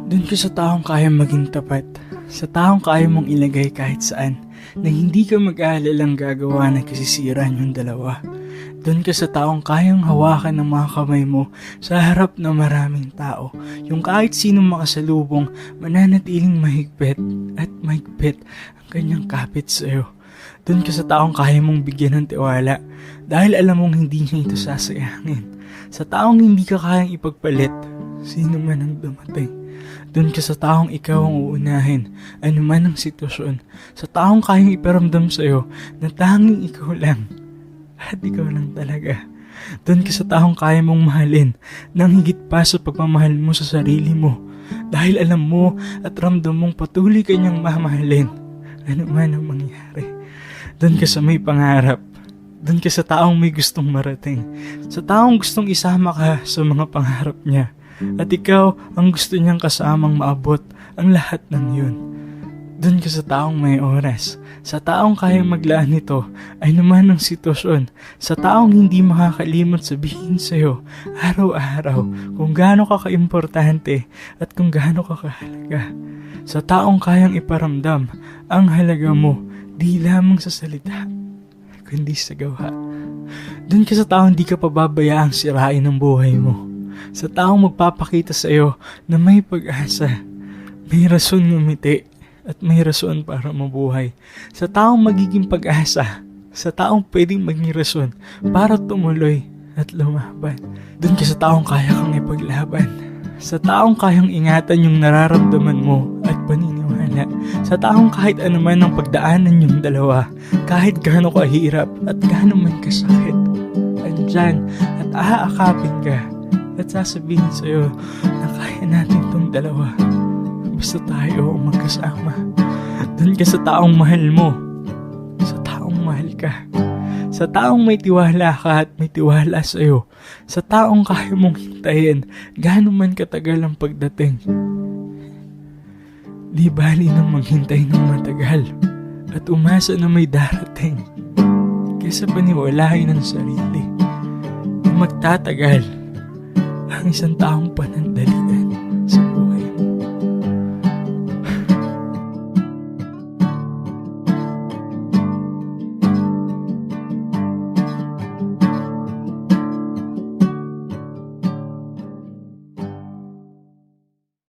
Doon ka sa taong kaya maging tapat, sa taong kaya mong ilagay kahit saan, na hindi ka mag-aalalang gagawa ng kasisiran yung dalawa. Doon ka sa taong kayang hawakan ng mga kamay mo sa harap ng maraming tao, yung kahit sinong makasalubong mananatiling mahigpit at mahigpit ang kanyang kapit sa'yo. Doon ka sa taong kaya mong bigyan ng tiwala dahil alam mong hindi niya ito sasayangin. Sa taong hindi ka kayang ipagpalit, sino man ang dumating. Doon ka sa taong ikaw ang uunahin, anuman ang sitwasyon. Sa taong kayang iparamdam sa'yo na tanging ikaw lang. At ikaw lang talaga. Doon ka sa taong kaya mong mahalin nang higit pa sa pagmamahal mo sa sarili mo. Dahil alam mo at ramdam mong patuloy ka niyang mamahalin, anuman ang mangyari. Doon ka sa may pangarap. Doon ka sa taong may gustong marating. Sa taong gustong isama ka sa mga pangarap niya. At ikaw ang gusto niyang kasamang maabot ang lahat ng yun. Doon ka sa taong may oras, sa taong kayang maglaan nito ay naman ang sitwasyon, sa taong hindi makakalimot sabihin sa'yo araw-araw kung gaano ka kaimportante at kung gaano ka kahalaga. Sa taong kayang iparamdam ang halaga mo di lamang sa salita, kundi sa gawa. Doon ka sa taong di ka pababayaang sirain ang buhay mo. Sa taong magpapakita sa iyo na may pag-asa, may rason ngumiti at may rason para mabuhay. Sa taong magiging pag-asa, sa taong pwedeng maging rason para tumuloy at lumaban. Doon ka sa taong kaya kang ipaglaban. Sa taong kayang ingatan yung nararamdaman mo at paniniwala. Sa taong kahit anuman ang pagdaanan yung dalawa, kahit gaano kahirap at gaano man kasakit, andyan at aakapin ka. At sasabihin sa'yo na kaya natin itong dalawa. Basta tayo ang magkasama. Doon ka sa taong mahal mo. Sa taong mahal ka. Sa taong may tiwala ka at may tiwala sa'yo. Sa taong kaya mong hintayin gaano man katagal ang pagdating. Di bali nang maghintay ng matagal at umasa na may darating. Kaysa paniwalain ng sarili na magtatagal ang isang taong panandalian.